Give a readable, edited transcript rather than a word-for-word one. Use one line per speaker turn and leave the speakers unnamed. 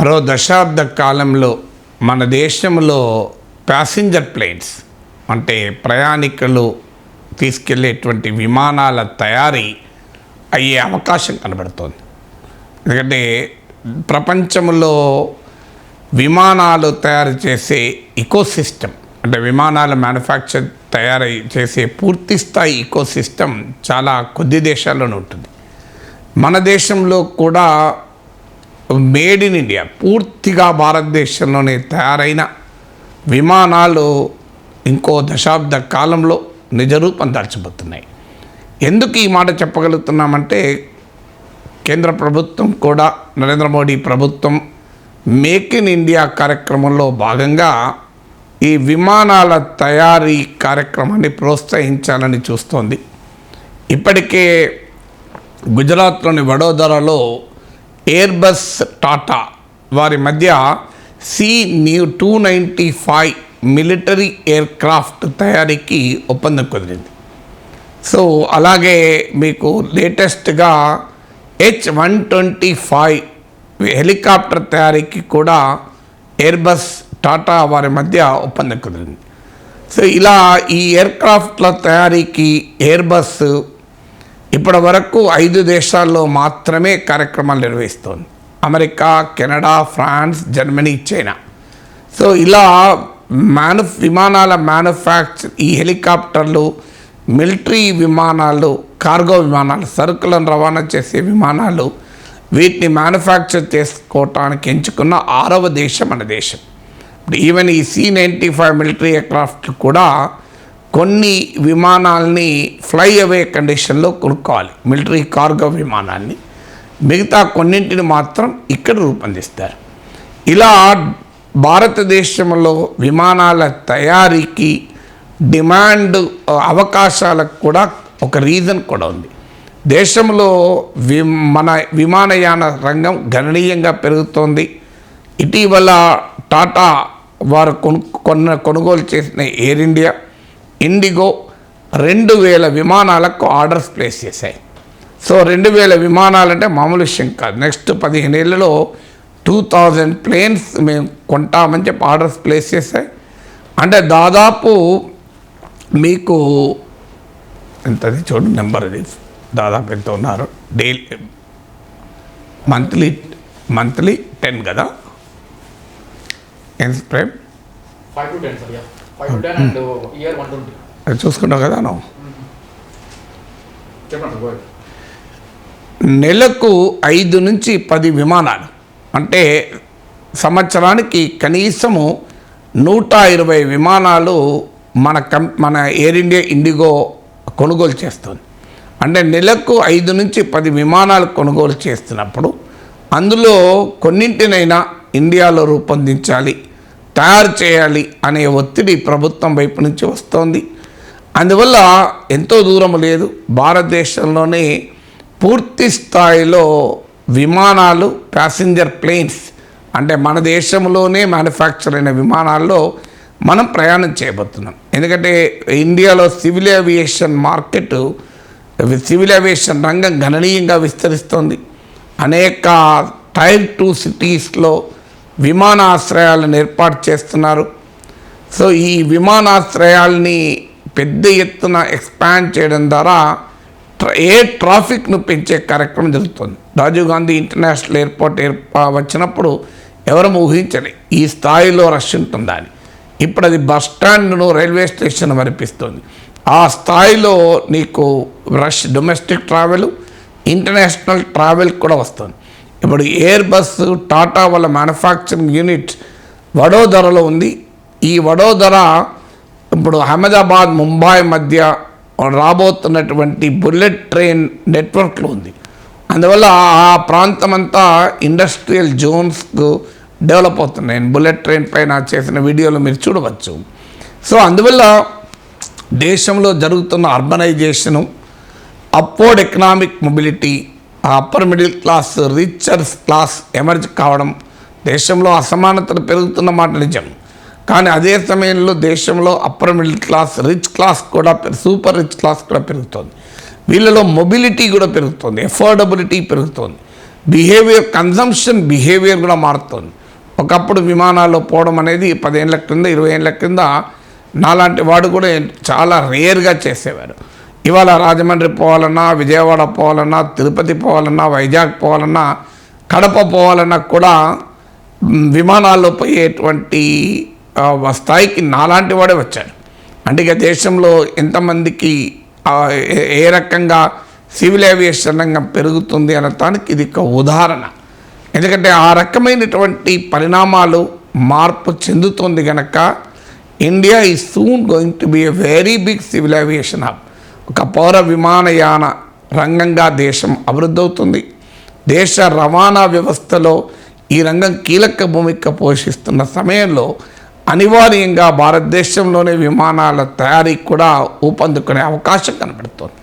మరో దశాబ్ద కాలంలో మన దేశంలో ప్యాసింజర్ ప్లేన్స్ అంటే ప్రయాణికులు తీసుకెళ్లేటువంటి విమానాల తయారీ అయ్యే అవకాశం కనబడుతోంది. ఎందుకంటే ప్రపంచంలో విమానాలు తయారు చేసే ఇకోసిస్టమ్ అంటే విమానాల మ్యానుఫ్యాక్చర్ తయారు చేసే పూర్తి స్థాయి ఇకోసిస్టమ్ చాలా కొద్ది దేశాల్లోనే ఉంటుంది. మన దేశంలో కూడా మేడ్ ఇన్ ఇండియా పూర్తిగా భారతదేశంలోనే తయారైన విమానాలు ఇంకో దశాబ్ద కాలంలో నిజరూపం దాల్చబోతున్నాయి. ఎందుకు ఈ మాట చెప్పగలుగుతున్నామంటే కేంద్ర ప్రభుత్వం కూడా నరేంద్ర మోడీ ప్రభుత్వం మేక్ ఇన్ ఇండియా కార్యక్రమంలో భాగంగా ఈ విమానాల తయారీ కార్యక్రమాన్ని ప్రోత్సహించాలని చూస్తోంది. ఇప్పటికే గుజరాత్లోని వడోదరాలో ఎయిర్బస్ టాటా వారి మధ్య C295 మిలిటరీ ఎయిర్క్రాఫ్ట్ తయారీకి ఒప్పందం కుదిరింది. సో అలాగే మీకు లేటెస్ట్గా H125 హెలికాప్టర్ తయారీకి కూడా ఎయిర్బస్ టాటా వారి మధ్య ఒప్పందం కుదిరింది. సో ఇలా ఈ ఎయిర్క్రాఫ్ట్ల తయారీకి ఎయిర్బస్ ఇప్పటి వరకు 5 దేశాల్లో మాత్రమే కార్యక్రమాలు నిర్వహిస్తోంది. America, Canada, France, Germany, China. So ఇలా విమానాల మ్యానుఫ్యాక్చర్ ఈ హెలికాప్టర్లు, మిలిటరీ విమానాలు, కార్గో విమానాలు, సరుకులను రవాణా చేసే విమానాలు వీటిని మ్యానుఫ్యాక్చర్ చేసుకోవటానికి ఎంచుకున్న 6వ దేశం మన దేశం. ఈవెన్ ఈ C95 మిలిటరీ ఎయిర్క్రాఫ్ట్ కూడా కొన్ని విమానాల్ని ఫ్లై అవే కండిషన్లో కొనుక్కోవాలి, మిలిటరీ కార్గో విమానాన్ని. మిగతా కొన్నింటిని మాత్రం ఇక్కడ రూపొందిస్తారు. ఇలా భారతదేశంలో విమానాల తయారీకి డిమాండ్ అవకాశాలకు కూడా ఒక రీజన్ కూడా ఉంది. దేశంలో మన విమానయాన రంగం గణనీయంగా పెరుగుతోంది. ఇటీవల టాటా వారు కొనుగోలు చేసిన ఎయిర్ ఇండియా, ఇండిగో 2000 విమానాలకు ఆర్డర్స్ ప్లేస్ చేశాయి. సో 2000 విమానాలంటే మామూలు విషయం కాదు. నెక్స్ట్ 15 ఏళ్లలో 2000 ప్లేన్స్ మేము కొంటామని చెప్పి ఆర్డర్స్ ప్లేస్ చేశాయి. అంటే దాదాపు మీకు ఎంతది చూడు నెంబర్, అది దాదాపు ఎంత ఉన్నారు డైలీ మంత్లీ 10 కదా ఎంత Prem
5 to 10 sir. 5 to 10 and year 120.
అది చూసుకుంటావు కదా నువ్వు.
చెప్పండి.
నెలకు 5 నుంచి 10 విమానాలు అంటే సంవత్సరానికి కనీసము 120 విమానాలు మన ఎయిర్ ఇండియా, ఇండిగో కొనుగోలు చేస్తుంది. అంటే నెలకు 5 నుంచి 10 విమానాలు కొనుగోలు చేస్తున్నప్పుడు అందులో కొన్నింటినైనా ఇండియాలో రూపొందించాలి, తయారు చేయాలి అనే ఒత్తిడి ప్రభుత్వం వైపు నుంచి వస్తోంది. అందువల్ల ఎంతో దూరం లేదు, భారతదేశంలోనే పూర్తి స్థాయిలో విమానాలు, ప్యాసింజర్ ప్లేన్స్ అంటే మన దేశంలోనే మ్యానుఫ్యాక్చర్ అయిన విమానాల్లో మనం ప్రయాణం చేయబోతున్నాం. ఎందుకంటే ఇండియాలో civil aviation market, civil aviation రంగం గణనీయంగా విస్తరిస్తోంది. అనేక టైర్ 2 సిటీస్లో విమానాశ్రయాలను ఏర్పాటు చేస్తున్నారు. సో ఈ విమానాశ్రయాల్ని పెద్ద ఎత్తున ఎక్స్పాండ్ చేయడం ద్వారా ఎయిర్ ట్రాఫిక్ను పెంచే కార్యక్రమం జరుగుతుంది. రాజీవ్ గాంధీ ఇంటర్నేషనల్ ఎయిర్పోర్ట్ వచ్చినప్పుడు ఎవరు ఊహించలే ఈ స్థాయిలో రష్ ఉంటుందా అని. ఇప్పుడు అది బస్ స్టాండ్ను రైల్వే స్టేషన్ వరిపిస్తుంది. ఆ స్థాయిలో నీకు rush, domestic travel, international travel కూడా వస్తుంది. ఇప్పుడు ఎయిర్ బస్సు టాటా వాళ్ళ మ్యానుఫ్యాక్చరింగ్ యూనిట్ వడోదరలో ఉంది. ఈ వడోదర ఇప్పుడు అహ్మదాబాద్, ముంబై మధ్య రాబోతున్నటువంటి బుల్లెట్ ట్రైన్ నెట్వర్క్లో ఉంది. అందువల్ల ఆ ప్రాంతమంతా ఇండస్ట్రియల్ జోన్స్కు డెవలప్ అవుతున్నాయి. బుల్లెట్ ట్రైన్ పైన చేసిన వీడియోలు మీరు చూడవచ్చు. సో అందువల్ల దేశంలో జరుగుతున్న urbanisation, upward economic mobility, upper middle class, richest class emerge కావడం, దేశంలో అసమానతలు పెరుగుతున్న మాట నిజం. కానీ అదే సమయంలో దేశంలో upper middle class, rich class కూడా, సూపర్ రిచ్ క్లాస్ కూడా పెరుగుతుంది. వీళ్ళలో మొబిలిటీ కూడా పెరుగుతుంది, ఎఫోర్డబిలిటీ పెరుగుతుంది. కన్జంప్షన్ బిహేవియర్ కూడా మారుతుంది. ఒకప్పుడు విమానాల్లో పోవడం అనేది 10 ఏళ్ళ క్రింద 20 ఏళ్ళ క్రింద నాలాంటి వాడు కూడా చాలా రేర్గా చేసేవారు. ఇవాళ రాజమండ్రి పోవాలన్నా, విజయవాడ పోవాలన్నా, తిరుపతి పోవాలన్నా, వైజాగ్ పోవాలన్నా, కడప పోవాలన్నా కూడా విమానాల్లో పోయేటువంటి స్థాయికి నాలాంటి వాడే వచ్చాడు. అంటే ఇక దేశంలో ఎంతమందికి ఏ రకంగా సివిల్ ఏవియేషన్ రంగం పెరుగుతుంది అనటానికి ఇది ఒక ఉదాహరణ. ఎందుకంటే ఆ రకమైనటువంటి పరిణామాలు మార్పు చెందుతుంది కనుక India is soon going to be a very big civil aviation hub. ఒక పౌర విమానయాన రంగంగా దేశం అభివృద్ధి అవుతుంది. దేశ రవాణా వ్యవస్థలో ఈ రంగం కీలక భూమిక పోషిస్తున్న సమయంలో అనివార్యంగా భారతదేశంలోనే విమానాల తయారీ కూడా ఊపందుకునే అవకాశం కనబడుతోంది.